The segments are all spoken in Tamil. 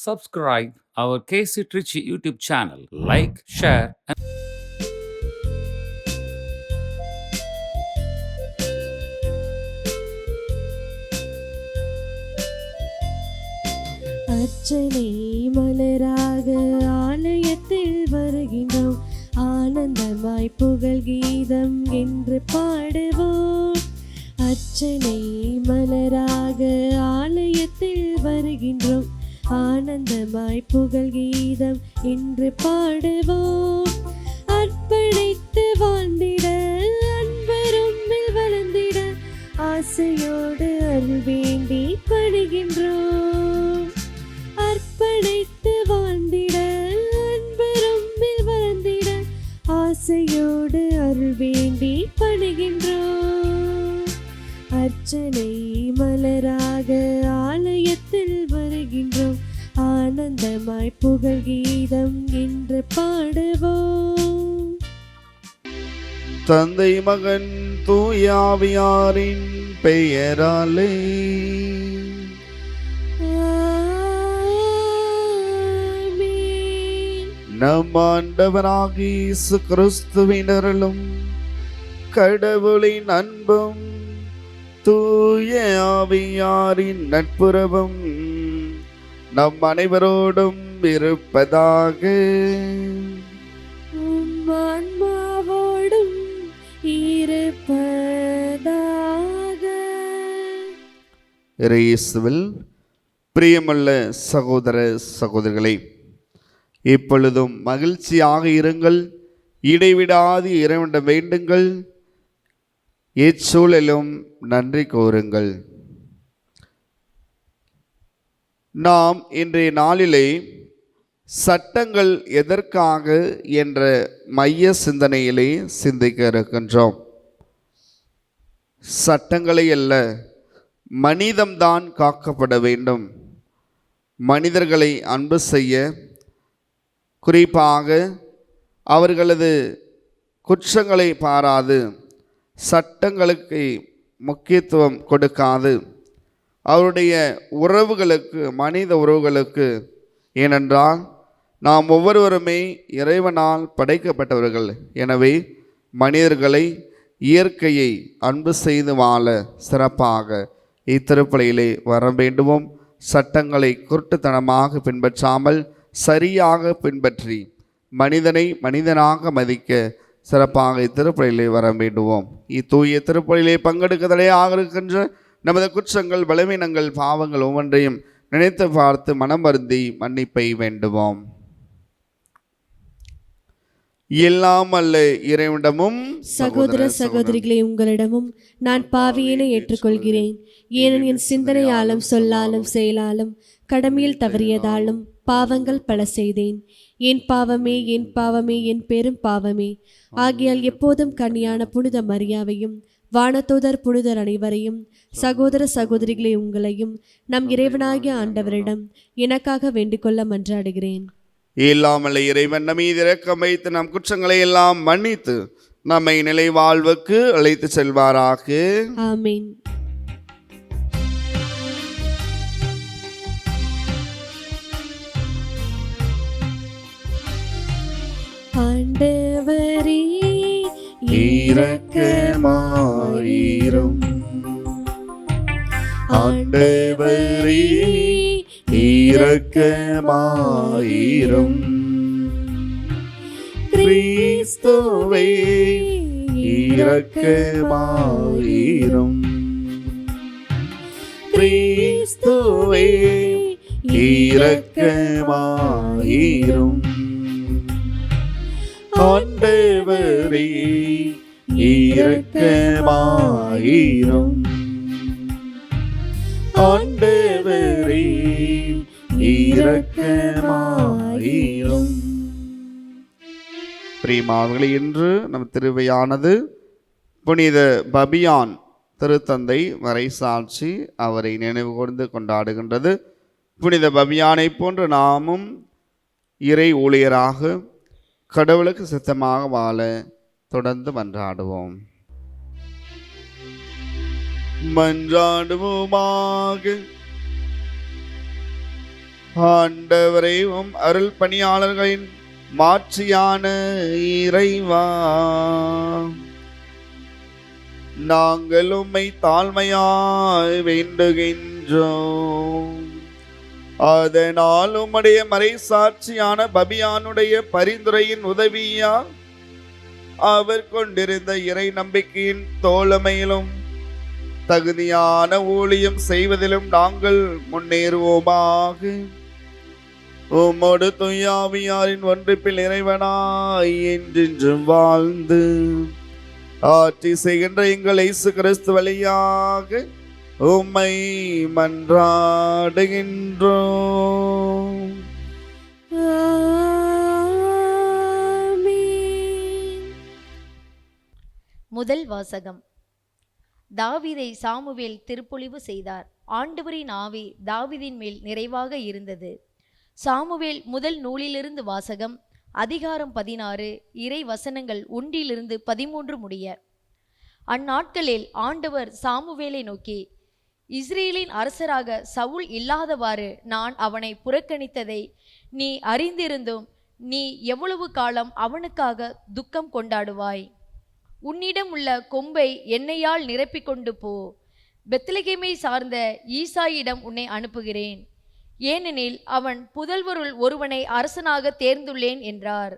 subscribe our KC Trichy YouTube channel. Like, share, and அர்ச்சனை மலராக ஆலயத்தில் வருகின்றோம், ஆனந்தமாய் புகழ் கீதம் என்று பாடுவோம். அர்ச்சனை மலராக ஆலயத்தில் வருகின்றோம், ஆனந்தமாய் புகழ் கீதம் என்று பாடுவோம். அர்ப்பணித்து வாழ்ந்திட அன்பரும் வளர்ந்திட ஆசையோடு அருள் வேண்டி பணிகின்றோம். அர்ப்பணித்து வாழ்ந்திட அன்பரும் வளர்ந்திட ஆசையோடு அருள் வேண்டி பணிகின்றோம். அர்ச்சனை மலராக ஆலயத்தில் வருகின்றோம், ஆனந்தமாய் புகழ் கீதம் என்று பாடுவோம். தந்தை மகன் தூயாவியாரின் பெயராலே நம் ஆண்டவராகிய இயேசு கிறிஸ்துவின் அருளும் கடவுளின் அன்பும் தூய ஆவியாரின் நட்புறவும் நம் அனைவரோடும் இருப்பதாக. ஆன்மாவோடும் இருப்பதாக. இயேசுவில் பிரியமுள்ள சகோதர சகோதரிகளே, இப்பொழுதும் மகிழ்ச்சியாக இருங்கள், இடைவிடாது இறைவனிடம் வேண்டுங்கள், இச்சூழலும் நன்றி கூறுங்கள். நாம் இன்றைய நாளிலே சட்டங்கள் எதற்காக என்ற மைய சிந்தனையிலே சிந்திக்க இருக்கின்றோம். சட்டங்களை அல்ல, மனிதம்தான் காக்கப்பட வேண்டும். மனிதர்களை அன்பு செய்ய, குறிப்பாக அவர்களது குற்றங்களை பாராது, சட்டங்களுக்கு முக்கியத்துவம் கொடுக்காது, அவருடைய உறவுகளுக்கு, மனித உறவுகளுக்கு, ஏனென்றால் நாம் ஒவ்வொருவருமே இறைவனால் படைக்கப்பட்டவர்கள். எனவே மனிதர்களை, இயற்கையை அன்பு செய்து வாழ சிறப்பாக இத்திருப்பலியிலே வர வேண்டுவோம். சட்டங்களை குருட்டுத்தனமாக பின்பற்றாமல் சரியாக பின்பற்றி மனிதனை மனிதனாக மதிக்க சிறப்பாக இத்திருப்பலியிலே வர வேண்டுவோம். இத்தூய திருப்பலியிலே பங்கெடுக்க தடையாக இருக்கின்ற நமது குற்றங்கள், பலவீனங்கள், பாவங்கள் ஒவ்வொன்றையும் நினைத்து பார்த்து மனம் வருந்தி மன்னிப்பை வேண்டுவோம். எல்லாம் அல்ல இறைவனிடமும் சகோதர சகோதரிகளே, உங்களிடமும் நான் பாவியினை ஏற்றுக்கொள்கிறேன். ஏனெனில் என் சிந்தனையாலும் சொல்லாலும் செயலாலும் கடமையில் தவறியதாலும் பாவங்கள் பல செய்தேன். என் பாவமே, என் பாவமே, என் பெரும் பாவமே. ஆகையால் எப்போதும் கன்னியான புனித மரியாவையும் வானதூதர் புனிதர் அனைவரையும், சகோதர சகோதரிகளை உங்களையும் நம் இறைவனாகிய ஆண்டவரிடம் எனக்காக வேண்டிக்கொள்ள மன்றாடுகிறேன். இல்லாமல் இறைவன் நம் மீது இரக்கம் வைத்து நம் குற்றங்களை எல்லாம் மன்னித்து நம்மை நிலை வாழ்வுக்கு அழைத்து செல்வாராக. ஆமீன். ஆண்டவரே இரக்கமாயிரும். ஆண்டவரே இரக்கமாயிரும். கிறிஸ்துவே இரக்கமாயிரும். கிறிஸ்துவே இரக்கமாயிரும். ஆண்டவரே இரக்கமாயிரும். ஆண்டவரே இரக்கமாயிரும். பிரியமானவர்களே, இன்று நம் திருவையானது புனித பபியான் திருத்தந்தை மறைசாட்சி அவரை நினைவு கூர்ந்து கொண்டாடுகின்றது. புனித பபியானை போன்று நாமும் இறை ஊழியராக கடவுளுக்கு சித்தமாக வாழ தொடர்ந்து மன்றாடுவோம். மன்றாடுவோமாக. ஆண்டவரே, அருள் பணியாளர்களின் மாட்சியான இறைவா, நாங்கள் உம்மை தாழ்மையாய் வேண்டுகின்றோம். அதனால் உம்முடைய மறைசாட்சியான பபியானுடைய பரிந்துரையின் உதவியா அவர் கொண்டிருந்த இறை நம்பிக்கையின் தோழமையிலும் தகுதியான ஊழியம் செய்வதிலும் நாங்கள் முன்னேறுவோமாக. உம்மோடு தூயாவியாரின் ஒன்றிப்பில் இறைவனாய் என்றென்றும் வாழ்ந்து ஆட்சி செய்கின்ற எங்கள் இயேசு கிறிஸ்து வழியாக உம்மை மன்றாடுகின்றோம். முதல் வாசகம். தாவீதை சாமுவேல் திருப்பொழிவு செய்தார். ஆண்டவரின் ஆவி தாவீதின் மேல் நிறைவாக இருந்தது. சாமுவேல் முதல் நூலிலிருந்து வாசகம். அதிகாரம் 16, இறை வசனங்கள் 1 - 13 முடிய. அந்நாட்களில் ஆண்டவர் சாமுவேலை நோக்கி, இஸ்ரேலின் அரசராக சவுல் இல்லாதவாறு நான் அவனை புறக்கணித்ததை நீ அறிந்திருந்தும் நீ எவ்வளவு காலம் அவனுக்காக துக்கம் கொண்டாடுவாய்? உன்னிடம் உள்ள கொம்பை எண்ணெயால் நிரப்பிக்கொண்டு போ. பெத்லகேமை சார்ந்த ஈசாயிடம் உன்னை அனுப்புகிறேன். ஏனெனில் அவன் புதல்வருள் ஒருவனை அரசனாக தேர்ந்துள்ளேன் என்றார்.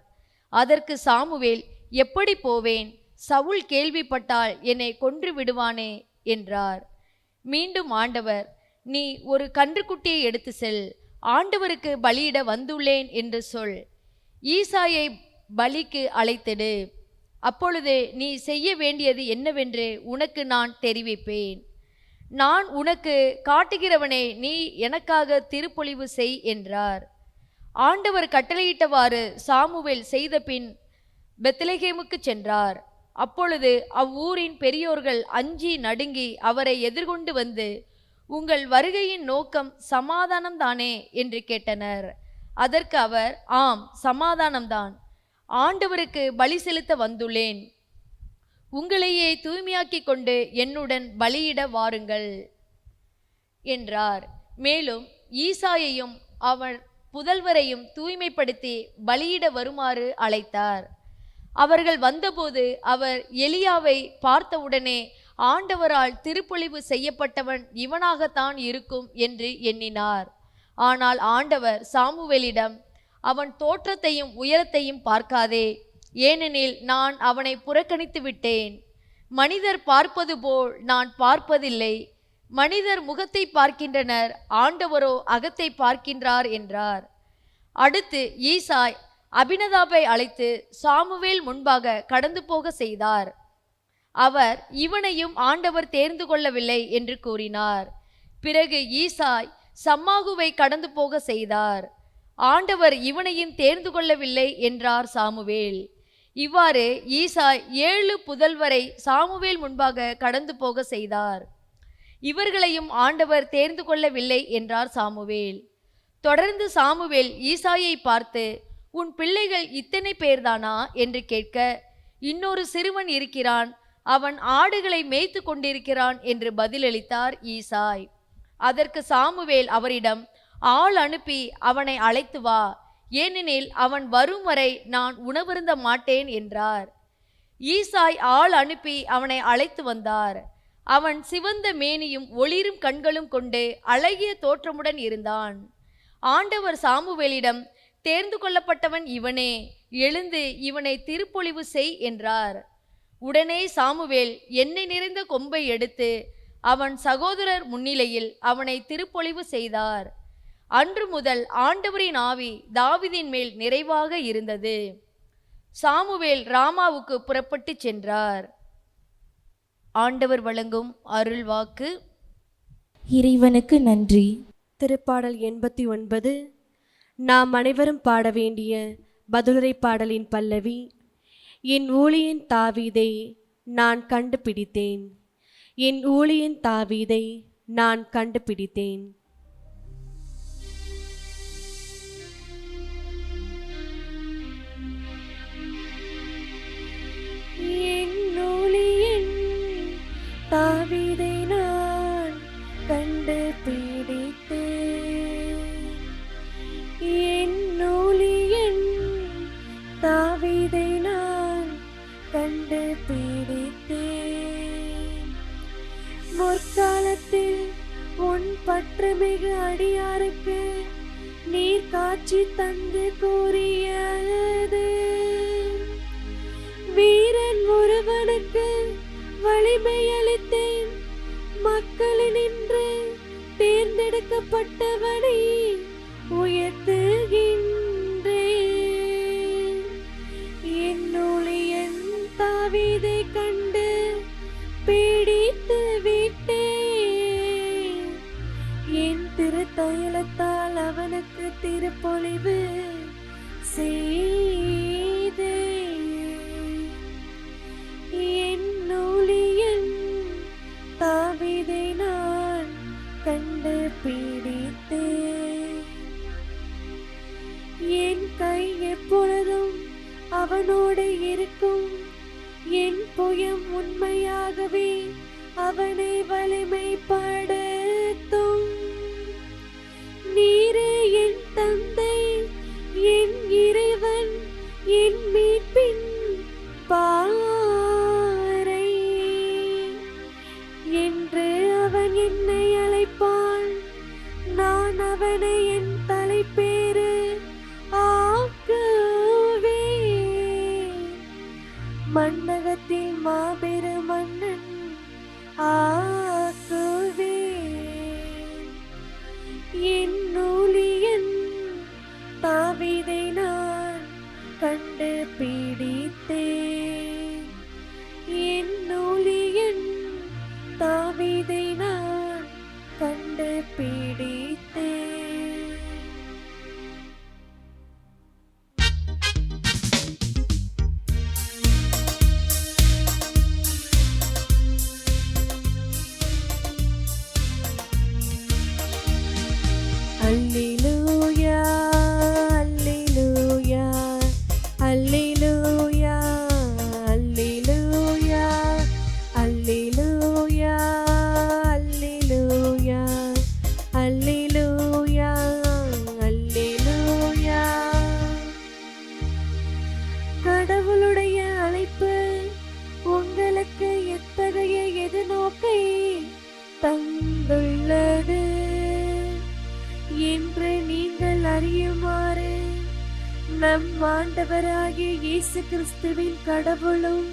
அதற்கு சாமுவேல், எப்படி போவேன்? சவுல் கேள்விப்பட்டால் என்னை கொன்று விடுவானே என்றார். மீண்டும் ஆண்டவர், நீ ஒரு கன்றுக்குட்டியை எடுத்து செல், ஆண்டவருக்கு பலியிட வந்துள்ளேன் என்று சொல். ஈசாயை பலிக்கு அழைத்திடு. அப்பொழுது நீ செய்ய வேண்டியது என்னவென்று உனக்கு நான் தெரிவிப்பேன். நான் உனக்கு காட்டுகிறவனே, நீ எனக்காக திருப்பொழிவு செய் என்றார். ஆண்டவர் கட்டளையிட்டவாறு சாமுவேல் செய்த பின் பெத்லகேமுக்கு சென்றார். அப்பொழுது அவ்வூரின் பெரியோர்கள் அஞ்சி நடுங்கி அவரை எதிர்கொண்டு வந்து, உங்கள் வருகையின் நோக்கம் சமாதானம்தானே என்று கேட்டனர். அதற்கு அவர், ஆம், சமாதானம்தான். ஆண்டவருக்கு பலி செலுத்த வந்துள்ளேன். உங்களையே தூய்மையாக்கி கொண்டு என்னுடன் பலியிட வாருங்கள் என்றார். மேலும் ஈசாயையும் அவன் புதல்வரையும் தூய்மைப்படுத்தி பலியிட வருமாறு அழைத்தார். அவர்கள் வந்தபோது அவர் எலியாவை பார்த்தவுடனே, ஆண்டவரால் திருப்பொழிவு செய்யப்பட்டவன் இவனாகத்தான் இருக்கும் என்று எண்ணினார். ஆனால் ஆண்டவர் சாமுவேலிடம், அவன் தோற்றத்தையும் உயரத்தையும் பார்க்காதே, ஏனெனில் நான் அவனை புறக்கணித்து விட்டேன். மனிதர் பார்ப்பது போல் நான் பார்ப்பதில்லை. மனிதர் முகத்தை பார்க்கின்றனர், ஆண்டவரோ அகத்தை பார்க்கின்றார் என்றார். அடுத்து ஈசாய் அபினதாபை அழைத்து சாமுவேல் முன்பாக கடந்து போக செய்தார். அவர், இவனையும் ஆண்டவர் தேர்ந்து கொள்ளவில்லை என்று கூறினார். பிறகு ஈசாய் சம்மாகுவை கடந்து போக செய்தார். ஆண்டவர் இவனையும் தேர்ந்து கொள்ளவில்லை என்றார் சாமுவேல். இவ்வாறு ஈசாய் 7 புதல்வரை சாமுவேல் முன்பாக கடந்து போக செய்தார். இவர்களையும் ஆண்டவர் தேர்ந்து கொள்ளவில்லை என்றார் சாமுவேல். தொடர்ந்து சாமுவேல் ஈசாயை பார்த்து, உன் பிள்ளைகள் இத்தனை பேர்தானா என்று கேட்க, இன்னொரு சிறுவன் இருக்கிறான், அவன் ஆடுகளை மேய்த்து கொண்டிருக்கிறான் என்று பதிலளித்தார் ஈசாய். அதற்கு சாமுவேல் அவரிடம், ஆள் அனுப்பி அவனை அழைத்து வா, ஏனெனில் அவன் வரும் வரை நான் உணவருந்த மாட்டேன் என்றார். ஈசாய் ஆள் அனுப்பி அவனை அழைத்து வந்தார். அவன் சிவந்த மேனியும் ஒளிரும் கண்களும் கொண்டு அழகிய தோற்றமுடன் இருந்தான். ஆண்டவர் சாமுவேலிடம், தேர்ந்து கொள்ளப்பட்டவன் இவனே, எழுந்து இவனை திருப்பொழிவு செய் என்றார். உடனே சாமுவேல் எண்ணெய் நிறைந்த கொம்பை எடுத்து அவன் சகோதரர் முன்னிலையில் அவனை திருப்பொழிவு செய்தார். அன்று முதல் ஆண்டவரின் ஆவி தாவீதின் மேல் நிறைவாக இருந்தது. சாமுவேல் ராமாவுக்கு புறப்பட்டு சென்றார். ஆண்டவர் வழங்கும் அருள்வாக்கு. இறைவனுக்கு நன்றி. திருப்பாடல் 89. நாம் அனைவரும் பாட வேண்டிய பதிலுரை பாடலின் பல்லவி. என் ஊழியன் தாவீதை நான் கண்டுபிடித்தேன், என் ஊழியன் தாவீதை நான் கண்டுபிடித்தேன். என் ஊழியன் தாவீதை நான் கண்டுபிடித்தேன், முற்காலத்தில் உன் பற்றுமிகு அடியாருக்கு நீர் காட்சி தந்து கூறியது, வீரன் ஒருவனுக்கு வலிமை அளித்தேன், மக்களினின்று தேர்ந்தெடுக்கப்பட்டவனை உயர்த்துகின்றேன். என் ஊழியன் தாவீதை கண்டு பீடித்து விட்டேன், என் திருத்தயலத்தால் அவனுக்கு திருப்பொழிவு செய்தேன். என் ஊழியன் தாவீதை நான் கண்டு பீடித்தேன், என் கை எப்பொழுதும் அவனோடு இருக்கும், என் புயம் உண்மையாகவே அவனை வலிமைப்படுத்தும். நீரே என் தந்தை, என் இறைவன், என் மீட்பின் பாறை என்று அவன் என்னை அழைப்பான். நான் அவனை என் தலைப்பேறு ஆக்குவேன், மண்ணகத்தில் மாபெரும் மன்னன் ஆக்குவேன். என் ஊழியன் தாவீதை நான் கண்டு பீடித்தேன், என் ஊழியன் தாவீதை நான் கண்டு பீடித்தேன். அல்லேலூயா, அல்லேலூயா, அல்லேலூயா, அல்லேலூயா, அல்லேலூயா, அல்லேலூயா, அல்லேலூயா, அல்லேலூயா. கடவுளுடைய அழைப்பு உங்களுக்கு எத்தகைய எதிர்நோக்கை தந்துள்ளது என்று நீங்கள் அறியுமாறு நம் ஆண்டவராகிய இயேசு கிறிஸ்துவின் கடவுளும்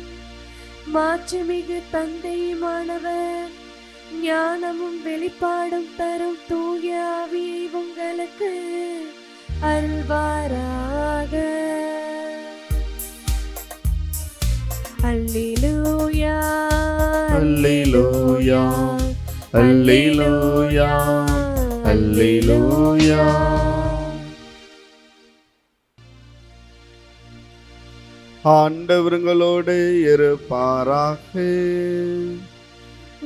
மாட்சிமிகு தந்தையுமானவர் ஞானமும் வெளிப்பாடும் தரும் தூய ஆவியை உங்களுக்கு அருள்வாராக. அல்லேலூயா, அல்லேலூயா, அல்லேலூயா, அல்லேலூயா. ஆண்டவர்களோடு இருப்பாராக.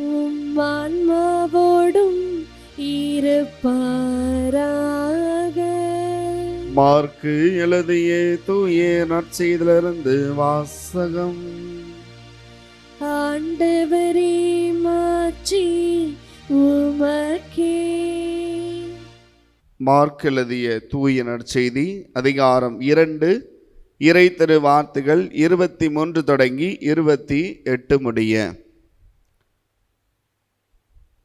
உம் ஆன்மாவோடும் இருப்பாராக. மார்க்கு எழுதிய தூய நற்செய்தியிலிருந்து வாசகம். ஆண்டவரே மாட்சி உமக்கே. மார்க் எழுதிய தூய நற்செய்தி அதிகாரம் 2 இறை திரு வார்த்தைகள் 23 தொடங்கி 28 முடிய.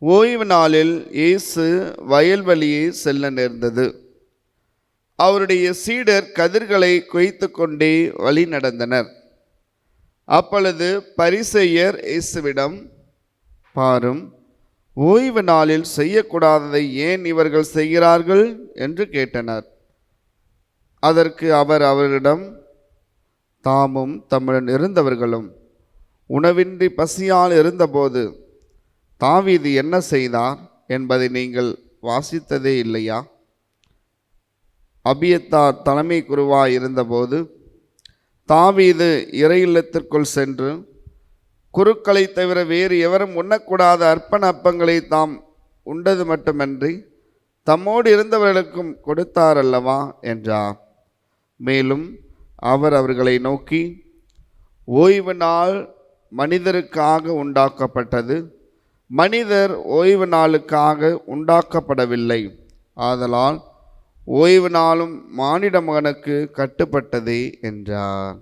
ஓய்வு நாளில் இயேசு வயல்வெளியே செல்ல நேர்ந்தது. அவருடைய சீடர் கதிர்களை கொய்த்து கொண்டே வழி நடந்தனர். அப்பொழுது பரிசேயர் இயேசுவிடம், பாரும், ஓய்வு நாளில் செய்யக்கூடாததை ஏன் இவர்கள் செய்கிறார்கள் என்று கேட்டனர். அதற்கு அவர் அவரிடம், தாமும் தம்முடன் இருந்தவர்களும் உணவின்றி பசியால் இருந்தபோது தாவீது என்ன செய்தார் என்பதை நீங்கள் வாசித்ததே இல்லையா? அபியத்தார் தலைமை குருவாய் இருந்தபோது தாவீது இறை இல்லத்திற்குள் சென்று குருக்களை தவிர வேறு எவரும் உண்ணக்கூடாத அர்ப்பண அப்பங்களை தாம் உண்டது மட்டுமன்றி தம்மோடு இருந்தவர்களுக்கும் கொடுத்தார் அல்லவா என்றார். மேலும் அவர் அவர்களை நோக்கி, ஓய்வு நாள் மனிதருக்காக உண்டாக்கப்பட்டது, மனிதர் ஓய்வு நாளுக்காக உண்டாக்கப்படவில்லை. ஆதலால் ஓய்வு நாளும் மானிட மகனுக்கு கட்டுப்பட்டதே என்றார்.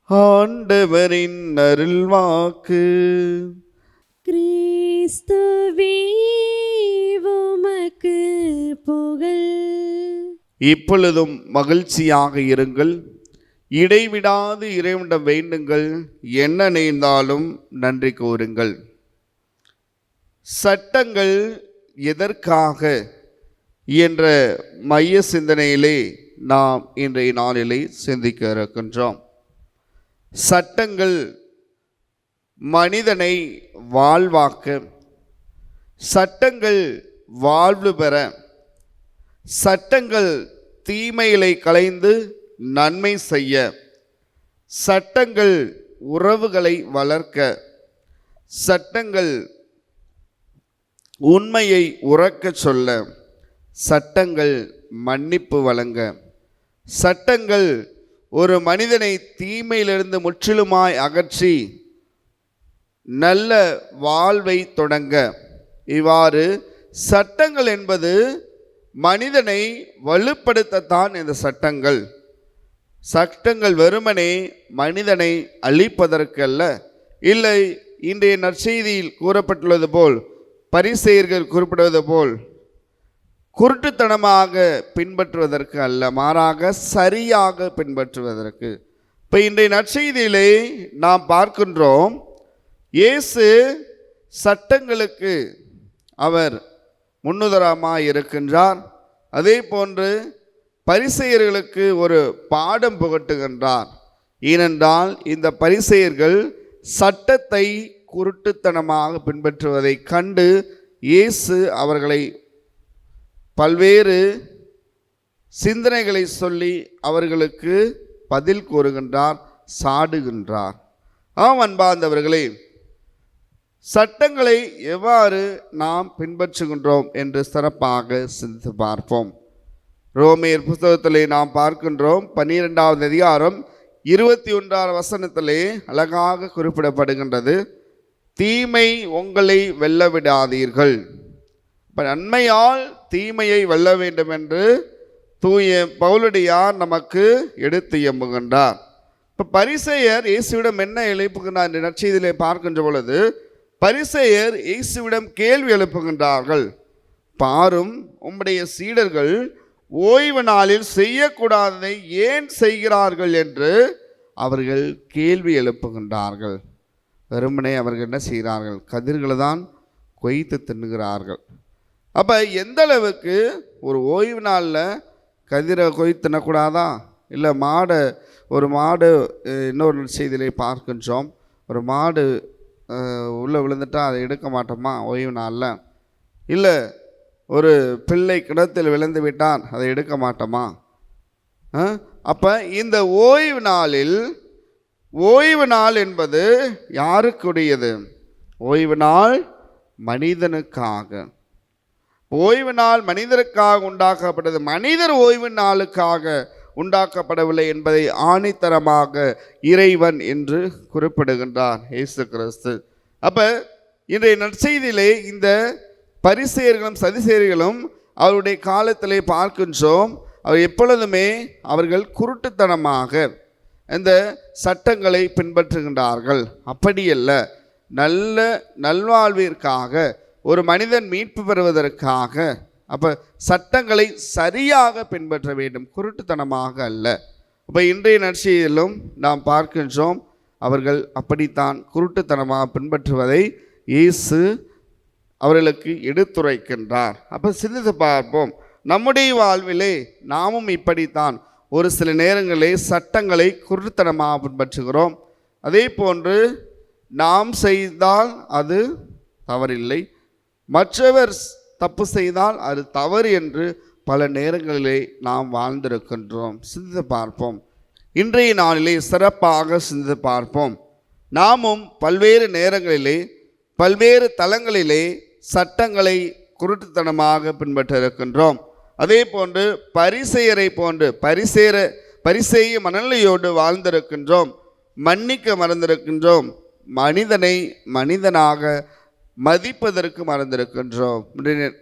ஆண்டவரின் அருள்வாக்கு. கிறிஸ்துவே உமக்கு புகழ். இப்பொழுதும் மகிழ்ச்சியாக இருங்கள், இடைவிடாது இறைவனிடம் வேண்டுங்கள், என்ன நேர்ந்தாலும் நன்றி கூறுங்கள். சட்டங்கள் எதற்காக என்ற மைய சிந்தனையிலே நாம் இன்றைய நாளிலே சிந்திக்க இருக்கின்றோம். சட்டங்கள் மனிதனை வாழ்வாக்க, சட்டங்கள் வாழ்வு பெற, சட்டங்கள் தீமைகளை களைந்து நன்மை செய்ய, சட்டங்கள் உறவுகளை வளர்க்க, சட்டங்கள் உண்மையை உறக்கச் சொல்ல, சட்டங்கள் மன்னிப்பு வழங்க, சட்டங்கள் ஒரு மனிதனை தீமையிலிருந்து முற்றிலுமாய் அகற்றி நல்ல வாழ்வை தொடங்க. இவ்வாறு சட்டங்கள் என்பது மனிதனை வலுப்படுத்தத்தான் இந்த சட்டங்கள். சட்டங்கள் வெறுமனே மனிதனை அழிப்பதற்கல்ல. இல்லை, இன்றைய நற்செய்தியில் கூறப்பட்டுள்ளது போல், பரிசேயர்கள் குறிப்பிடுவது போல் குருட்டுத்தனமாக பின்பற்றுவதற்கு அல்ல, மாறாக சரியாக பின்பற்றுவதற்கு. இப்போ இன்றைய நற்செய்தியிலே நாம் பார்க்கின்றோம், இயேசு சட்டங்களுக்கு அவர் முன்னுதாரணமாக இருக்கின்றார். அதே போன்று பரிசேயர்களுக்கு ஒரு பாடம் புகட்டுகின்றார். ஏனென்றால் இந்த பரிசேயர்கள் சட்டத்தை குருட்டுத்தனமாக பின்பற்றுவதை கண்டு இயேசு அவர்களை பல்வேறு சிந்தனைகளை சொல்லி அவர்களுக்கு பதில் கூறுகின்றார், சாடுகின்றார். அன்பார்ந்தவர்களே, சட்டங்களை எவ்வாறு நாம் பின்பற்றுகின்றோம் என்று சிறப்பாக சிந்தித்து பார்ப்போம். ரோமேயர் புத்தகத்திலே நாம் பார்க்கின்றோம், 12வது அதிகாரம் 21வது வசனத்திலே அழகாக குறிப்பிடப்படுகின்றது, தீமை உங்களை வெல்ல விடாதீர்கள். இப்போ நன்மையால் தீமையை வெல்ல வேண்டும் என்று தூய பவுலடியார் நமக்கு எடுத்து எம்புகின்றார். இப்போ பரிசேயர் இயேசுவிடம் என்ன எழுப்புகின்றார் என்ற நற்செய்தியிலே பார்க்கின்ற பொழுது, பரிசேயர் இயேசுவிடம் கேள்வி எழுப்புகின்றார்கள். பாரும், உம்முடைய சீடர்கள் ஓய்வு நாளில் செய்யக்கூடாததை ஏன் செய்கிறார்கள் என்று அவர்கள் கேள்வி எழுப்புகின்றார்கள். வெறுமனே அவர்கள் என்ன செய்கிறார்கள்? கதிர்களை தான் கொய்த்து தின்னுகிறார்கள். அப்போ எந்த அளவுக்கு ஒரு ஓய்வு நாளில் கதிரை கொய்த்து தின்னக்கூடாதா? இல்லை ஒரு மாடு இன்னொரு செய்தியிலே பார்க்கின்றோம், ஒரு மாடு உள்ளே விழுந்துட்டால் அதை எடுக்க மாட்டோமா ஓய்வு நாளில்? இல்லை, ஒரு பிள்ளை கிணத்தில் விழுந்து விட்டால் அதை எடுக்க மாட்டோமா? அப்போ இந்த ஓய்வு நாளில், ஓய்வு நாள் என்பது யாருக்குரியது? ஓய்வு நாள் மனிதனுக்காக. ஓய்வு நாள் மனிதருக்காக உண்டாக்கப்பட்டது, மனிதர் ஓய்வு நாளுக்காக உண்டாக்கப்படவில்லை என்பதை ஆணித்தரமாக இறைவன் என்று குறிப்பிடுகின்றார் இயேசு கிறிஸ்து. அப்போ இன்றைய நற்செய்தியிலே இந்த பரிசேயர்களும் சதிசேயர்களும் அவருடைய காலத்திலே பார்க்கின்றோம், அவர் எப்பொழுதுமே அவர்கள் குருட்டுத்தனமாக இந்த சட்டங்களை பின்பற்றுகின்றார்கள். அப்படியல்ல, நல்ல நல்வாழ்விற்காக, ஒரு மனிதன் மீட்பு பெறுவதற்காக அப்போ சட்டங்களை சரியாக பின்பற்ற வேண்டும், குருட்டுத்தனமாக அல்ல. அப்போ இன்றைய நற்செய்தியிலும் நாம் பார்க்கின்றோம், அவர்கள் அப்படித்தான் குருட்டுத்தனமாக பின்பற்றுவதை இயேசு அவர்களுக்கு எடுத்துரைக்கின்றார். அப்போ சிந்தித்து பார்ப்போம், நம்முடைய வாழ்விலே நாமும் இப்படித்தான் ஒரு சில நேரங்களிலே சட்டங்களை குருட்டுத்தனமாக பின்பற்றுகிறோம். அதே போன்று நாம் செய்தால் அது தவறில்லை, மற்றவர் தப்பு செய்தால் அது தவறு என்று பல நேரங்களிலே நாம் வாழ்ந்திருக்கின்றோம். சிந்தித்து பார்ப்போம், இன்றைய நாளிலே சிறப்பாக சிந்தித்து பார்ப்போம். நாமும் பல்வேறு நேரங்களிலே பல்வேறு தளங்களிலே சட்டங்களை குருட்டுத்தனமாக பின்பற்ற இருக்கின்றோம். அதே போன்று பரிசேயரை போன்று பரிசேய மனநிலையோடு வாழ்ந்திருக்கின்றோம், மன்னிக்க மறந்திருக்கின்றோம், மனிதனை மனிதனாக மதிப்பதற்கு மறந்திருக்கின்றோம்.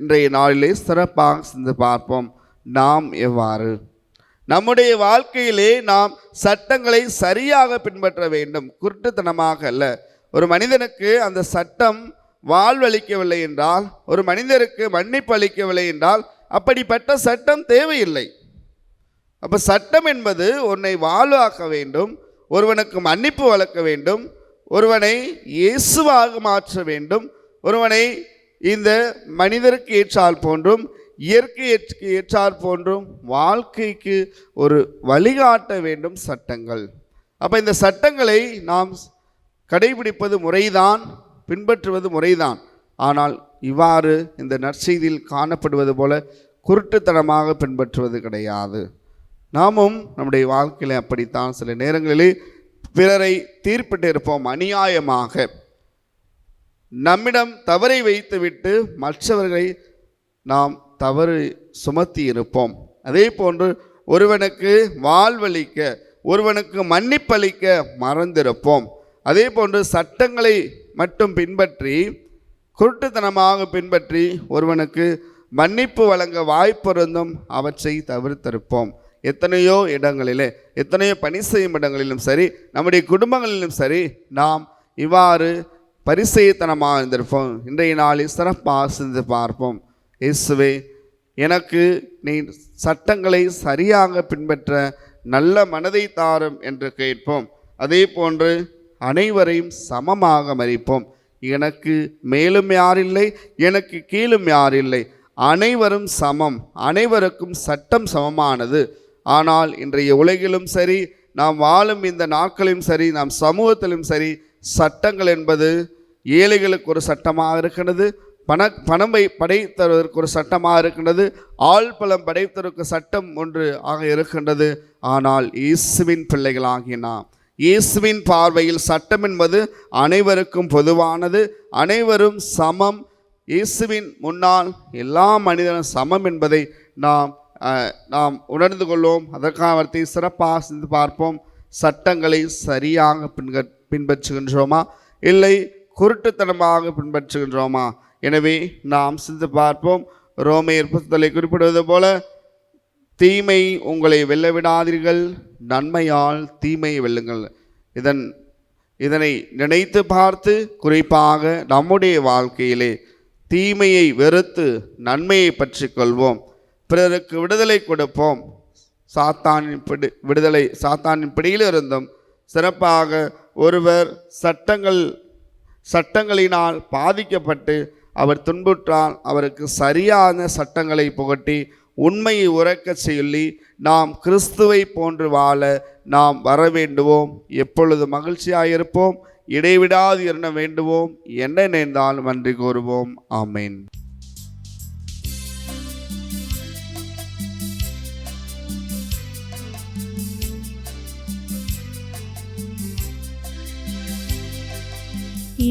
இன்றைய நாளிலே சிறப்பாக சிந்தித்து பார்ப்போம், நாம் எவ்வாறு நம்முடைய வாழ்க்கையிலே நாம் சட்டங்களை சரியாக பின்பற்ற வேண்டும், குருட்டுத்தனமாக அல்ல. ஒரு மனிதனுக்கு அந்த சட்டம் வாழ்வளிக்கவில்லை என்றால், ஒரு மனிதருக்கு மன்னிப்பு அளிக்கவில்லை என்றால் அப்படிப்பட்ட சட்டம் தேவையில்லை. அப்போ சட்டம் என்பது உன்னை வாழ்வாக்க வேண்டும், ஒருவனுக்கு மன்னிப்பு வழங்க வேண்டும், ஒருவனை இயேசுவாக மாற்ற வேண்டும், ஒருவனை இந்த மனிதருக்கு ஏற்றால் போன்றும் இயற்கைக்கு ஏற்றாற் போன்றும் வாழ்க்கைக்கு ஒரு வழிகாட்ட வேண்டும் சட்டங்கள். அப்போ இந்த சட்டங்களை நாம் கடைபிடிப்பது முறைதான், பின்பற்றுவது முறைதான். ஆனால் இவ்வாறு இந்த நற்செய்தியில் காணப்படுவது போல குருட்டுத்தனமாக பின்பற்றுவது கிடையாது. நாமும் நம்முடைய வாழ்க்கையில் அப்படித்தான் சில நேரங்களிலே பிறரை தீர்ப்பிட்டு இருப்போம். அநியாயமாக நம்மிடம் தவறை வைத்துவிட்டு மற்றவர்களை நாம் தவறு சுமத்தி இருப்போம். அதே போன்று ஒருவனுக்கு வாழ்வளிக்க, ஒருவனுக்கு மன்னிப்பளிக்க மறந்திருப்போம். அதே போன்று சட்டங்களை மட்டும் பின்பற்றி, குருட்டுத்தனமாக பின்பற்றி ஒருவனுக்கு மன்னிப்பு வழங்க வாய்ப்பிருந்தும் அவற்றை தவிர்த்திருப்போம். எத்தனையோ இடங்களிலே, எத்தனையோ பணி செய்யும் இடங்களிலும் சரி, நம்முடைய குடும்பங்களிலும் சரி, நாம் இவ்வாறு பரிசெயத்தனமாக இருந்திருப்போம். இன்றைய நாளில் சிறப்பாக சிந்தித்து பார்ப்போம். இயேசுவே, எனக்கு நீ சட்டங்களை சரியாக பின்பற்ற நல்ல மனதை தாரும் என்று கேட்போம். அதே போன்று அனைவரையும் சமமாக மதிப்போம். எனக்கு மேலும் யாரில்லை, எனக்கு கீழும் யாரில்லை, அனைவரும் சமம், அனைவருக்கும் சட்டம் சமமானது. ஆனால் இன்றைய உலகிலும் சரி, நாம் வாழும் இந்த நாட்களிலும் சரி, நாம் சமூகத்திலும் சரி, சட்டங்கள் என்பது ஏழைகளுக்கு ஒரு சட்டமாக இருக்கிறது, பணம் படைத்தவருக்கு ஒரு சட்டமாக இருக்கின்றது, ஆள் பலம் படைத்தவருக்கு சட்டம் ஒன்று ஆக இருக்கின்றது. ஆனால் இயேசுவின் பிள்ளைகளாகிய நாம், இயேசுவின் பார்வையில் சட்டம் என்பது அனைவருக்கும் பொதுவானது, அனைவரும் சமம். இயேசுவின் முன்னால் எல்லா மனிதனும் சமம் என்பதை நாம் உணர்ந்து கொள்வோம். அதற்கான வார்த்தையை சிறப்பாக சிந்தித்து பார்ப்போம். சட்டங்களை சரியாக பின்பற்றுகின்றோமா, இல்லை குருட்டுத்தனமாக பின்பற்றுகின்றோமா? எனவே நாம் சிந்தித்து பார்ப்போம். ரோமையர் புத்தகத்தில் குறிப்பிடுவது போல, தீமை உங்களை வெல்ல விடாதீர்கள், நன்மையால் தீமையை வெல்லுங்கள். இதனை நினைத்து பார்த்து குறிப்பாக நம்முடைய வாழ்க்கையிலே தீமையை வெறுத்து நன்மையை பற்றி கொள்வோம். பிறருக்கு விடுதலை கொடுப்போம். சாத்தானின் பிடியில் இருந்தும் சிறப்பாக ஒருவர் சட்டங்களினால் பாதிக்கப்பட்டு அவர் துன்புற்றால் அவருக்கு சரியான சட்டங்களை புகட்டி உண்மையை உரைக்க சொல்லி நாம் கிறிஸ்துவை போன்று வாழ நாம் வர வேண்டுவோம். எப்பொழுது மகிழ்ச்சியாயிருப்போம், இடைவிடாது இருக்க வேண்டுவோம். என்ன நேர்ந்தாலும் நன்றி கூறுவோம். ஆமேன்.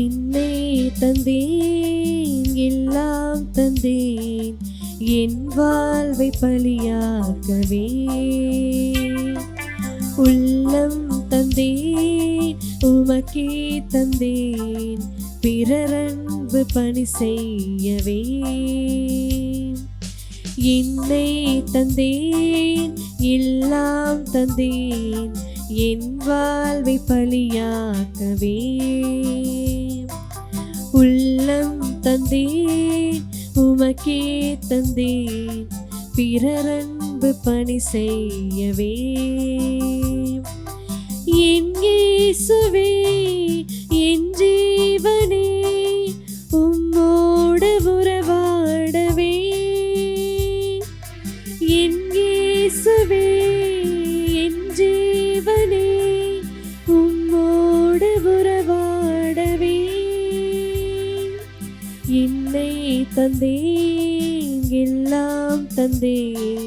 என்னை தந்தேன், எல்லாம் தந்தேன், என் வாழ்வை பலியாக்கவே. உள்ளம் தந்தேன், உமக்கே தந்தேன், பிறரன்பு பணி செய்யவே. என்னை தந்தேன், எல்லாம் தந்தேன், என் வாழ்வை பலியாக்கவே. உள்ளம் தந்தேன், உமக்கே தந்தேன், பிறரன்பு பணி செய்யவே. என் இயேசுவே, என் ஜீவனே, உம்மோடு உறவாடவே. என் இயேசுவே, என் ஜீவனே, உம்மோடு உறவாடவே. என்னை தந்தேன், எல்லாம் தந்தேன்,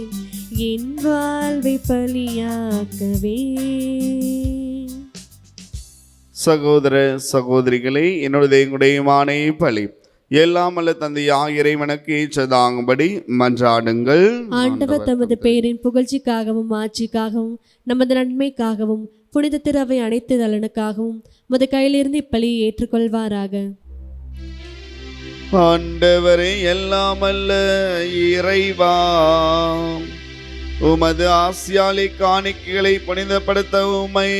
என் வாழ்வை பலியாக்கவே. சகோதர சகோதரிகளே, என்னுடைய எங்களுடையமான பலி எல்லாம் அல்ல தந்தையாக இறைவனுக்கு ஏற்றதாகும்படி மன்றாடுங்கள். ஆண்டவர் தமது பெயரின் புகழ்ச்சிக்காகவும் ஆட்சிக்காகவும் நமது நன்மைக்காகவும் புனித திரவை அனைத்து நலனுக்காகவும் முத கையிலிருந்து இப்பலியை ஏற்றுக்கொள்வாராக. ஆண்டவரே, எல்லாம் அல்ல இறைவா, உமது ஆசியாலை காணிக்கைகளை புனிதப்படுத்த உமை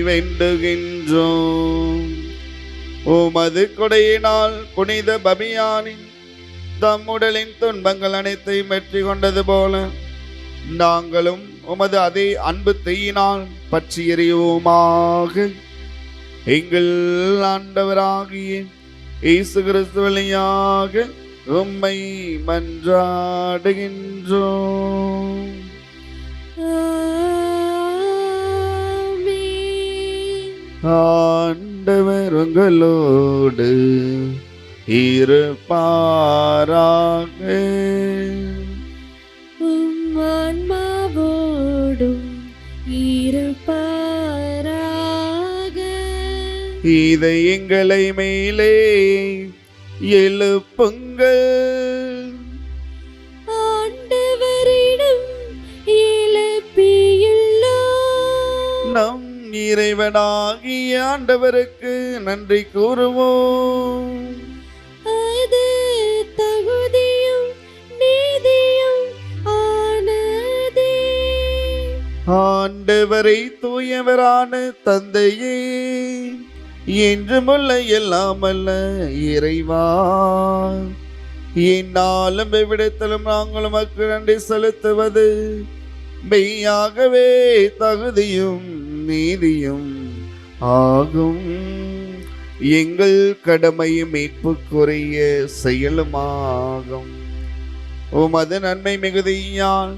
வேண்டுகின்றோம். உமது கொடையினால் புனித பபியானின் தம் உடலின் துன்பங்கள் அனைத்தையும் வெற்றி கொண்டது போல நாங்களும் உமது அதே அன்பு தீயினால் பற்றி எறியோமாக. எங்கள் ஆண்டவராகிய இயேசு கிறிஸ்து வழியாக உம்மை மன்றாடுகின்றோம். ஆண்டவர் உங்களோடு இருப்பாராக. ஆன்மாவோடும் இருப்பாராக. இதை எங்களை மேலே எழுப்புங்கள். ஆண்டவரிடம் எழுப்பியுள்ளோம். நம் இறைவனாகிய ஆண்டவருக்கு நன்றி கூறுவோம். அது தகுதியும் நீதியும் ஆனதே. ஆண்டவரை தூயவரான தந்தையே, என்றுமுள்ள எல்லாம் அல்ல இறைவா, என்னாலும் எவ்விடத்திலும் நாங்கள் உமக்கு நன்றி செலுத்துவது மெய்யாகவே தகுதியும் நீதியும் ஆகும். எங்கள் கடமையும் மீட்புக்குரிய செயலுமாகும். உமது நன்மை மிகுதியால்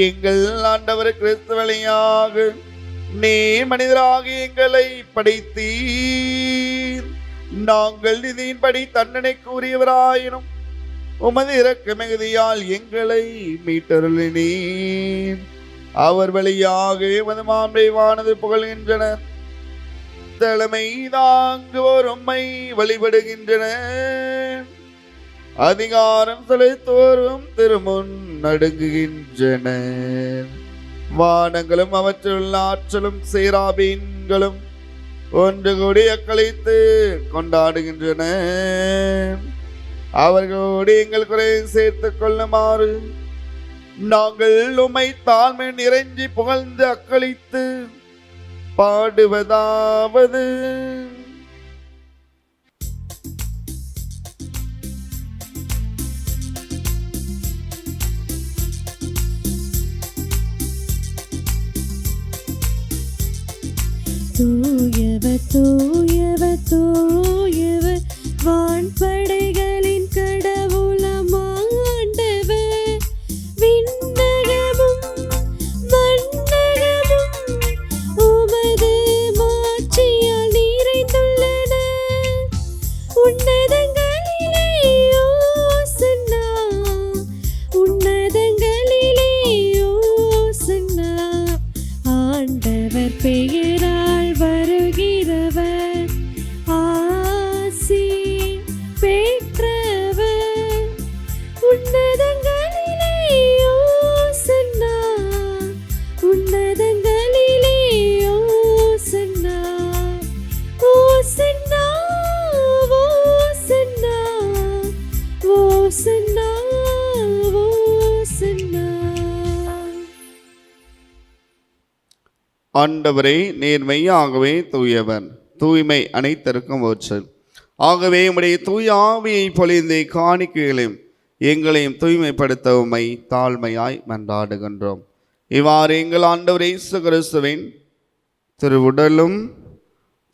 எங்கள் ஆண்டவர் கிறிஸ்து வழியாக நீ மனிதராக எங்களை படைத்தீர். நாங்கள் நிதியின்படி தண்டனைக்கு உரியவராயினும் உமது இரக்க மிகுதியால் எங்களை மீட்டருளினீர். அவர் வழியாக உமது மாண்பை வானது புகழ்கின்றனர். தலைமை தாங்குவோர் உம்மை வழிபடுகின்றனர். அதிகாரம் செலுத்தோரும் திருமுன் நடுங்குகின்றனர். வானங்களும் அவற்றுள்ள ஆற்றலும் சேராபீன்களும் ஒன்று கூடி அக்களித்து கொண்டாடுகின்றன. அவர்களோடு எங்கள் குறையை சேர்த்துக் கொள்ளுமாறு நாங்கள் உம்மை தாழ்மை நிறைஞ்சி புகழ்ந்து அக்களித்து பாடுவதாவது: தூயவர் தூயவர் தூயவர் வான்படைகளின் கடவுளம் ஆண்டவர். விண்ணகமும் மண்ணகமும் உமது மாட்சியால் நிறைந்துள்ளன. உன்னதங்களிலே ஓசன்னா, உன்னதங்களிலே ஓசன்னா. ஆண்டவர் பெயரால் வருகிறவர் ஆசி பெற்றவர். உன்னதங்களிலே ஓசன்னா, உன்னதங்களிலே ஓசன்னா. ஓசன்னா ஓசன்னா ஓசன்னா ஓசன்னா. ஆண்டவரே, நீர் மெய்யாகவே தூயவர், தூய்மை அனைத்திற்கும் ஊற்று. ஆகவே உம்முடைய தூய ஆவியை பொழிந்த காணிக்கைகளையும் எங்களையும் தூய்மைப்படுத்த உம்மை தாழ்மையாய் மன்றாடுகின்றோம். இவ்வாறு எங்கள் ஆண்டவர் இயேசு கிறிஸ்துவின் திரு உடலும்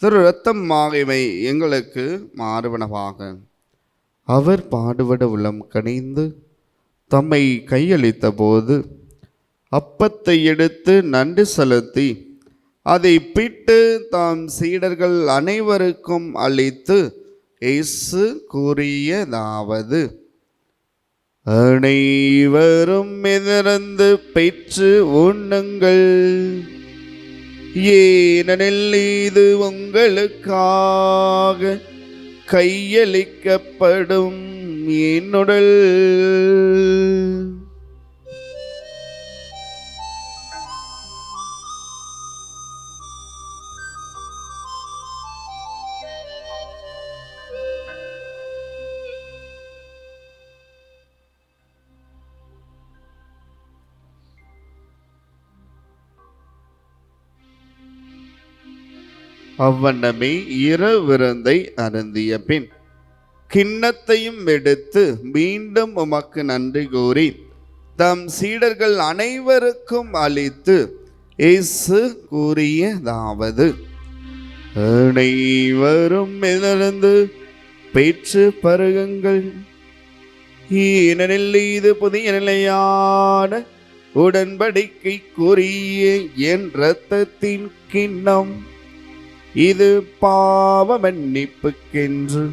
திரு இரத்தம் ஆகியவை எங்களுக்கு மாறுவனவாக. அவர் பாடுபட உள்ளம் கனிந்து தம்மை கையளித்த போது அப்பத்தை எடுத்து நன்றி செலுத்தி அதை பிட்டு தாம் சீடர்கள் அனைவருக்கும் அளித்து இயேசு கூறியதாவது: அனைவரும் இதிலிருந்து பெற்று உண்ணுங்கள், ஏனெனில் இது உங்களுக்காக கையளிக்கப்படும் என் உடல். அவ்வண்ணமே இரவிருந்தை அருந்திய பின் கிண்ணத்தையும் எடுத்து மீண்டும் உமக்கு நன்றி கூறி தம் சீடர்கள் அனைவருக்கும் அளித்து இயேசு கூறியதாவது, அனைவரும் இதிலிருந்து பெற்று பருகுங்கள், ஏனெனில் இது புதிய நிலையான உடன்படிக்கைக்குரிய என் இரத்தத்தின் கிண்ணம். இது பாவ மன்னிப்புக்கென்று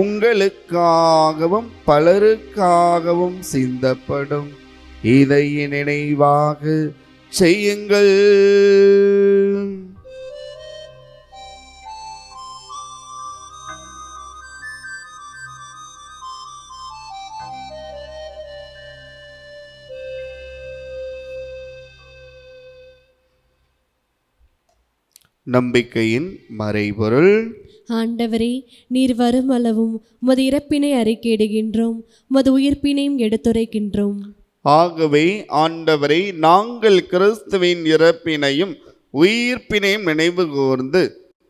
உங்களுக்காகவும் பலருக்காகவும் சிந்தப்படும். இதை நினைவாக செய்யுங்கள். நம்பிக்கையின் மறைபொருள். ஆண்டவரே, நீர் வரும் அளவும் உமது இறப்பினை அறிக்கையிடுகின்றோம், உமது உயிர்ப்பினையும் எடுத்துரைக்கின்றோம். ஆகவே ஆண்டவரை, நாங்கள் கிறிஸ்துவின் இறப்பினையும் உயிர்ப்பினையும் நினைவு கூர்ந்து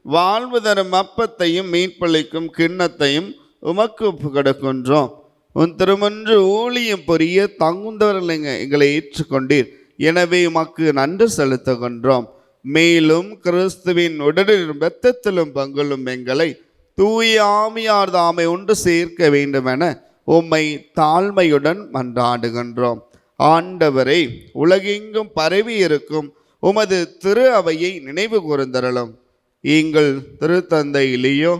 வாழ்வு தரும் அப்பத்தையும் மீட்பளிக்கும் கிண்ணத்தையும் உமக்கு ஒப்புக்கொடுக்கின்றோம். உன் திருமன்று ஊழியம் புரிய தகுந்தவர்கள் எங்களை ஏற்றுக்கொண்டீர். எனவே உமக்கு நன்றி செலுத்துகின்றோம். மேலும் கிறிஸ்துவின் உடலிலும் இரத்தத்திலும் பங்குள்ளும் எங்களை தூய ஆவியார் தாமை ஒன்று சேர்க்க வேண்டுமென உம்மை தாழ்மையுடன் மன்றாடுகின்றோம். ஆண்டவரை, உலகெங்கும் பரவி இருக்கும் உமது திரு அவையை நினைவு கூர்ந்தருளும். எங்கள் திருத்தந்தை லியோ,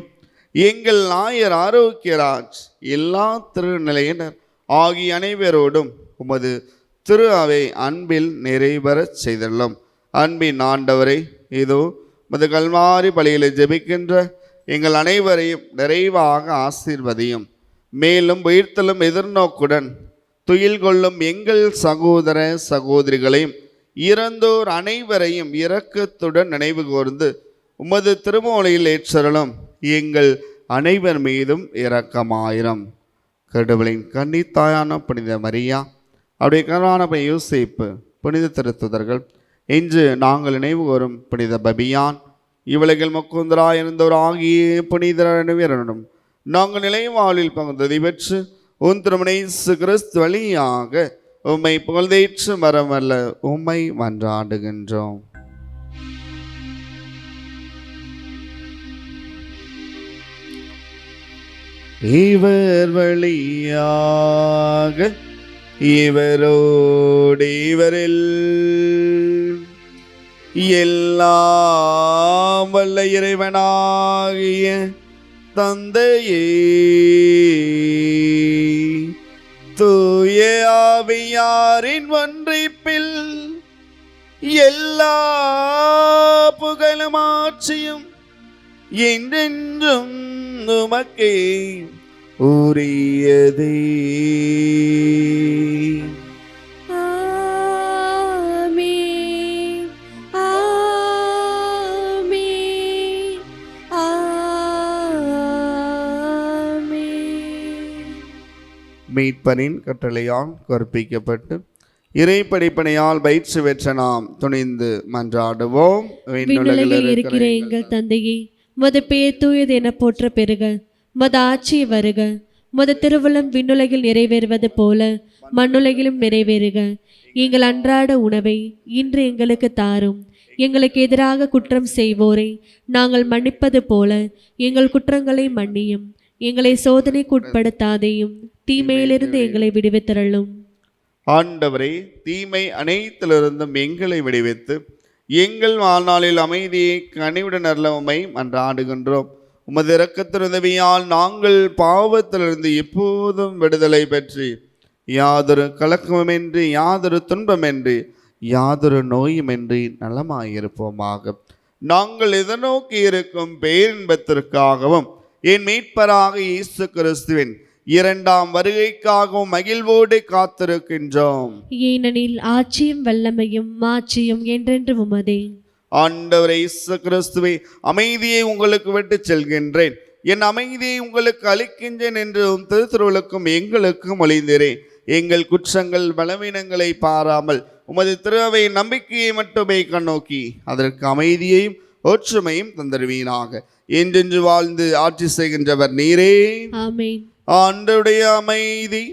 எங்கள் ஆயர் ஆரோக்கியராஜ், எல்லா திருநிலையினர் ஆகிய அனைவரோடும் உமது திரு அவை அன்பில் நிறைவேறச் செய்துள்ளோம். அன்பின் ஆண்டவரை, இதோ உமது கல்வாரி பலியிலே ஜெபிக்கின்ற எங்கள் அனைவரையும் நிறைவாக ஆசீர்வதியும். மேலும் உயிர்த்தலும் எதிர்நோக்குடன் துயில் கொள்ளும் எங்கள் சகோதர சகோதரிகளையும் இறந்தோர் அனைவரையும் இரக்கத்துடன் நினைவு கூர்ந்து உமது திருமூலையில் ஏற்றலும். எங்கள் அனைவர் மீதும் இரக்கமாயிரம். கடவுளின் கன்னித்தாயான புனித மரியா, அவருடைய கணவரான புனித யோசேப்பு, புனித திருத்துதர்கள், இன்று நாங்கள் நினைவு கூறும் புனித பபியான், இவ்வுலகில் முக்குந்தராய் இருந்தோர் ஆகிய புனிதரும் நாங்கள் நிலைவாழ்வில் பங்குதவி பெற்று உன் திருமண இயேசு கிறிஸ்து வழியாக உம்மை புகழ்ந்தேற்று வரமல்ல உம்மை மன்றாடுகின்றோம். இவர் வழியாக இவரோடு இவரில் எல்லாம் வல்ல இறைவனாகிய தந்தையே, தூய ஆவியாரின் ஒன்றிப்பில் எல்லா புகழும் ஆட்சியும் என்றென்றும் உமக்கே உரியதே. ஆமென், ஆமென், ஆமென். மீட்பரின் கட்டளையால் கற்பிக்கப்பட்டு இறை படிப்பனையால் பயிற்சி பெற்ற நாம் துணிந்து மன்றாடுவோம். விண்ணுலகில் இருக்கிற எங்கள் தந்தையே, உமது பெயர் தூயது என போற்ற பெறுக. உமது ஆட்சி வருக. உமது திருவுளம் விண்ணுலகில் நிறைவேறுவது போல மண்ணுலகிலும் நிறைவேறுக. எங்கள் அன்றாட உணவை இன்று எங்களுக்கு தாரும். எங்களுக்கு எதிராக குற்றம் செய்வோரை நாங்கள் மன்னிப்பது போல எங்கள் குற்றங்களை மன்னியும். எங்களை சோதனைக்கு உட்படுத்தாதேயும், தீமையிலிருந்து எங்களை விடுவித்தருளும். ஆண்டவரே, தீமை அனைத்திலிருந்தும் எங்களை விடுவித்து எங்கள் வாழ்நாளில் அமைதியை கனிவுடன் அருளவுமை மன்றாடுகின்றோம். உமது இரக்கத்தின் உதவியால் நாங்கள் பாவத்திலிருந்து எப்போதும் விடுதலை பெற்று யாதொரு கலக்கமின்றி, யாதொரு துன்பமின்றி, யாதொரு நோயுமின்றி நலமாயிருப்போமாக. நாங்கள் எதிர்நோக்கி இருக்கும் பேரின்பத்திற்காகவும் என் மீட்பராக இயேசு கிறிஸ்துவின் இரண்டாம் வருகைக்காகவும் மகிழ்வோடு காத்திருக்கின்றோம். ஏனெனில் ஆட்சியும் வல்லமையும் மாட்சியும் என்றென்று உமதே. ஆண்டவரே இயேசு கிறிஸ்துவே, அமைதியை உங்களுக்கு விட்டு செல்கின்றேன், என் அமைதியை உங்களுக்கு அளிக்கின்றேன் என்று திருத்திருவுளுக்கும் எங்களுக்கும் மொழிந்தீரேன். எங்கள் குற்றங்கள் பலவீனங்களை பாராமல் உமது திருவை நம்பிக்கையை மட்டுமே கண்ணோக்கி அதற்கு அமைதியையும் ஒற்றுமையும் தந்தருவீனாக. என்றென்று வாழ்ந்து ஆட்சி செய்கின்றவர் நீரே. ஆமென். ஆண்டவருடைய அமைதி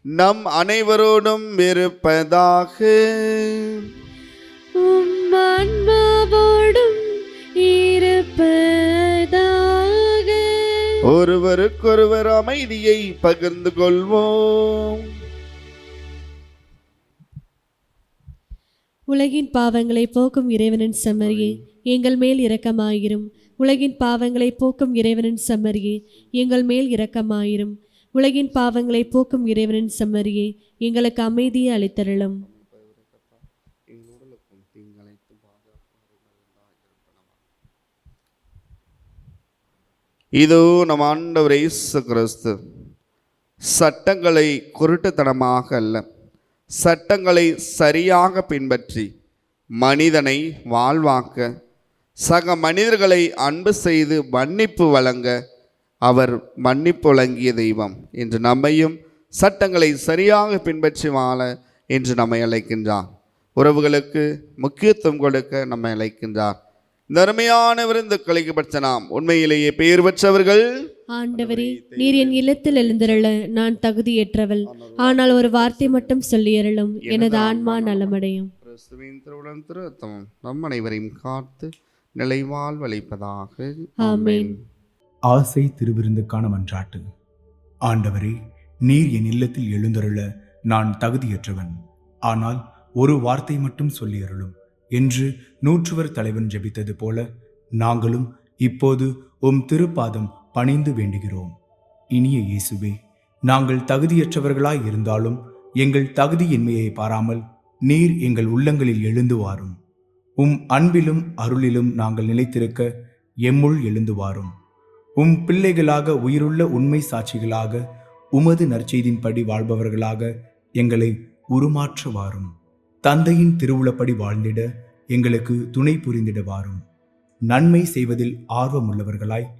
நம் அனைவரோடும் இருப்பதாக. உம் ஆன்மாவோடும் இருப்பதாக. ஒருவருக்கொருவர் அமைதியை பகிர்ந்து கொள்வோம். உலகின் பாவங்களை போக்கும் இறைவனின் செம்மறியே, எங்கள் மேல் இரக்கமாயிரும். உலகின் பாவங்களை போக்கும் இறைவனின் செம்மறியே, எங்கள் மேல் இரக்கமாயிரும். உலகின் பாவங்களை போக்கும் இறைவனின் செம்மறியே, எங்களுக்கு அமைதியை அளித்தருளும். இதோ நம் ஆண்டவர் இயேசு கிறிஸ்து சட்டங்களை குருட்டுத்தனமாக அல்ல, சட்டங்களை சரியாக பின்பற்றி மனிதனை வாழ்வாக்க, சக மனிதர்களை அன்பு செய்து மன்னிப்பு வழங்க அவர் மன்னிப்பு வழங்கிய தெய்வம் என்று நம்மையும் சட்டங்களை சரியாக பின்பற்றி வாழ என்று நம்மை அழைக்கின்றார். உறவுகளுக்கு முக்கியத்துவம் கொடுக்க நம்மை அழைக்கின்றார். இந்த அருமையான விருந்துக்களுக்கு பெற்ற நாம் உண்மையிலேயே பெயர் பெற்றவர்கள். ஆண்டவரே, நீர் என் இல்லத்தில் எழுந்திரள நான் தகுதியற்றவள். ஆனால் ஒரு வார்த்தை மட்டும் சொல்லியருளும், எனது ஆன்மா நலமடையும். கிறிஸ்துவின் திருவுடன் திருத்தமும் நம் அனைவரையும் காத்து நிலைவாழ் வளைப்பதாக. ஆமென். ஆசை திருவிருந்துக்கான மன்றாட்டு. ஆண்டவரே, நீர் என் இல்லத்தில் எழுந்தருள நான் தகுதியற்றவன். ஆனால் ஒரு வார்த்தை மட்டும் சொல்லியருளும் என்று நூற்றுவர் தலைவன் ஜெபித்தது போல நாங்களும் இப்போது உம் திருப்பாதம் பணிந்து வேண்டுகிறோம். இனிய இயேசுவே, நாங்கள் தகுதியற்றவர்களாய் இருந்தாலும் எங்கள் தகுதியின்மையை பாராமல் நீர் எங்கள் உள்ளங்களில் எழுந்து வாரும். உம் அன்பிலும் அருளிலும் நாங்கள் நிலைத்திருக்க எம்முள் எழுந்து வாரும். உம் பிள்ளைகளாக உயிருள்ள உண்மை சாட்சிகளாக உமது நற்செய்தின்படி வாழ்பவர்களாக எங்களை உருமாற்ற வாரும். தந்தையின் திருவுளப்படி வாழ்ந்திட எங்களுக்கு துணை புரிந்திட வாரும். நன்மை செய்வதில் ஆர்வமுள்ளவர்களாய்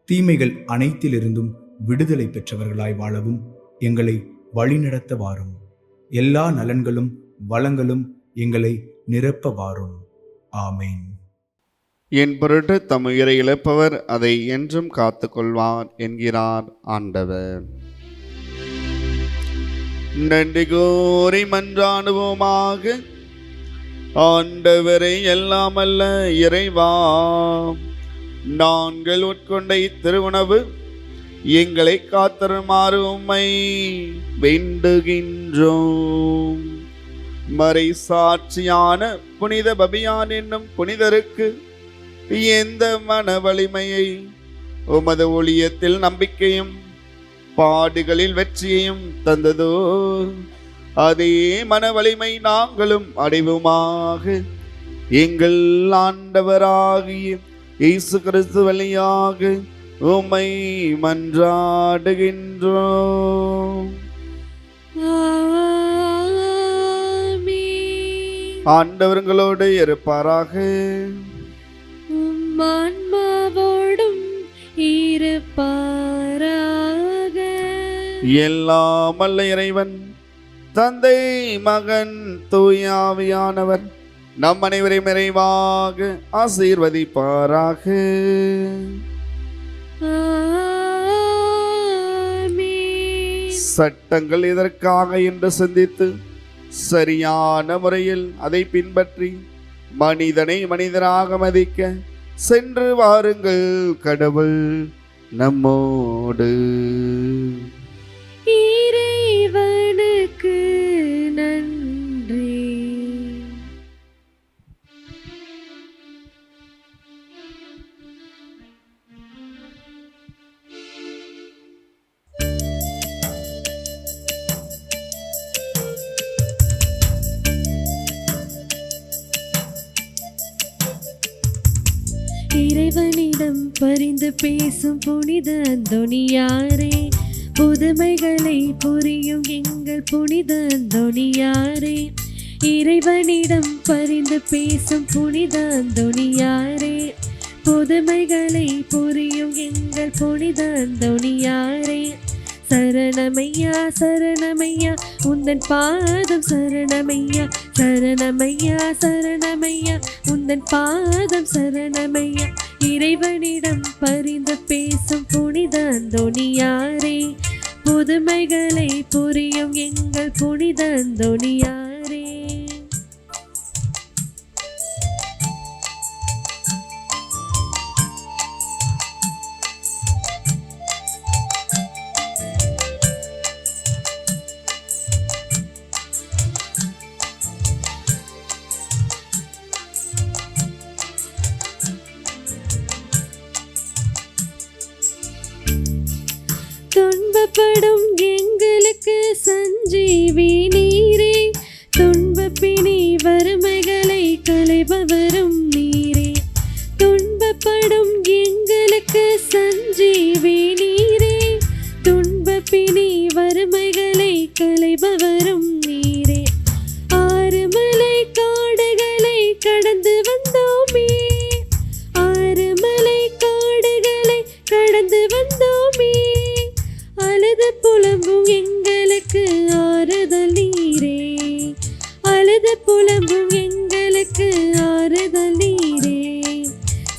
தீமைகள் அனைத்திலிருந்தும் விடுதலை பெற்றவர்களாய் வாழவும் எங்களை வழிநடத்த வாரும். எல்லா நலன்களும் வளங்களும் எங்களை நிரப்ப வாரும். ஆமேன். என் பொருட்டு தம் உயிரை இழப்பவர் அதை என்றும் காத்து கொள்வார் என்கிறார் ஆண்டவர். நன்றி கூறி மன்றாடுவோமாக. ஆண்டவரை எல்லாம் அல்ல இறைவா, நாங்கள் உட்கொண்ட இத்திருவுணவு எங்களை காத்தருமாறு உம்மை வேண்டுகின்றோம். மறை சாட்சியான புனித பபியான் என்னும் புனிதருக்கு எந்த மன வலிமையை உமது ஊழியத்தில் நம்பிக்கையும் பாடுகளில் வெற்றியையும் தந்ததோ அதே மன வலிமை நாங்களும் அடைவோமாக. எங்கள் ஆண்டவராகிய இயேசு கிறிஸ்து வழியாக உம்மை மன்றாடுகின்றோம். ஆண்டவர்களோடு இருப்பாராக. ஆன்மாவோடும் இருப்பாராக. எல்லாம் வல்ல இறைவன் தந்தை மகன் தூய ஆவியானவர் நம் அனைவரையும் நிறைவாக ஆசீர்வதிப்பாராக. சட்டங்கள் எதற்காக என்று சிந்தித்து சரியான முறையில் அதை பின்பற்றி மனிதனை மனிதனாக மதிக்க சென்று வாருங்கள். கடவுள் நம்மோடு. இறைவனுக்கு நன்றி. இறைவனிடம் பரிந்து பேசும் புனித அந்தோனியாரே, புதுமைகளை புரியும் எங்கள் புனித அந்தோனியாரே. இறைவனிடம் பரிந்து பேசும் புனித அந்தோனியாரே, புதுமைகளை புரியும் எங்கள் புனித அந்தோனியாரே. சரணமையா சரணமையா உந்தன் பாதம் சரணமையா சரணமையா சரணமையா உந்தன் பாதம் சரணமையா. இறைவனிடம் பரிந்து பேசும் புனித அந்தோணியாரே, புதுமைகளை புரியும் எங்கள் புனித அந்தோணியாரே. துன்பப்படும் எங்களுக்கு சஞ்சீவி நீரே, துன்பப்பினி வறுமைகளை களைபவரும் நீரே. துன்பப்படும் எங்களுக்கு சஞ்சீவி நீரே, துன்பப்பினி வறுமைகளை களைபவரும் நீரே. ஆறுமலை காடுகளை கடந்து வந்தோமே, ஆறுமலை காடுகளை கடந்து வந்தோமே. அழுது புலம்பும் எங்களுக்கு ஆறுதல் நீரே, அழுது புலம்பும் எங்களுக்கு ஆறுதல் நீரே.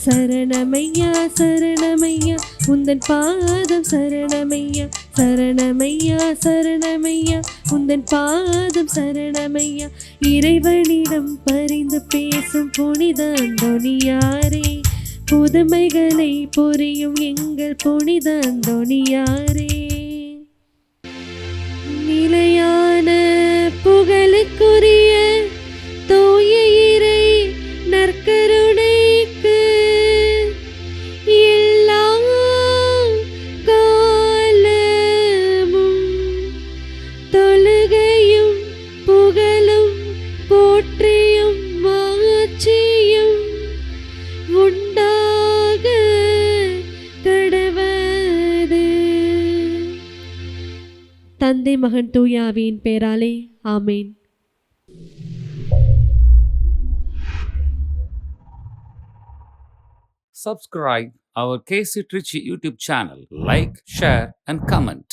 சரணமையா சரணமையா உந்தன் பாதம் சரணமையா சரணமையா சரணமையா உந்தன் பாதம் சரணமையா. இறைவனிடம் பரிந்து பேசும் புனித அந்தோணியாரே, புதுமைகளை புரியும் எங்கள் புனித அந்தோணியாரே. நிலையான புகழுக்குரிய தூய இறை நற்கருணைக்கு எல்லா காலமும் தொழுகையும் புகழும் போற்றியும் மாட்சியும் உண்டாக கடவது. தந்தை மகன் தூய ஆவியின் பெயராலே ஆமேன். Subscribe our KC Trichy YouTube channel. Like, share and comment.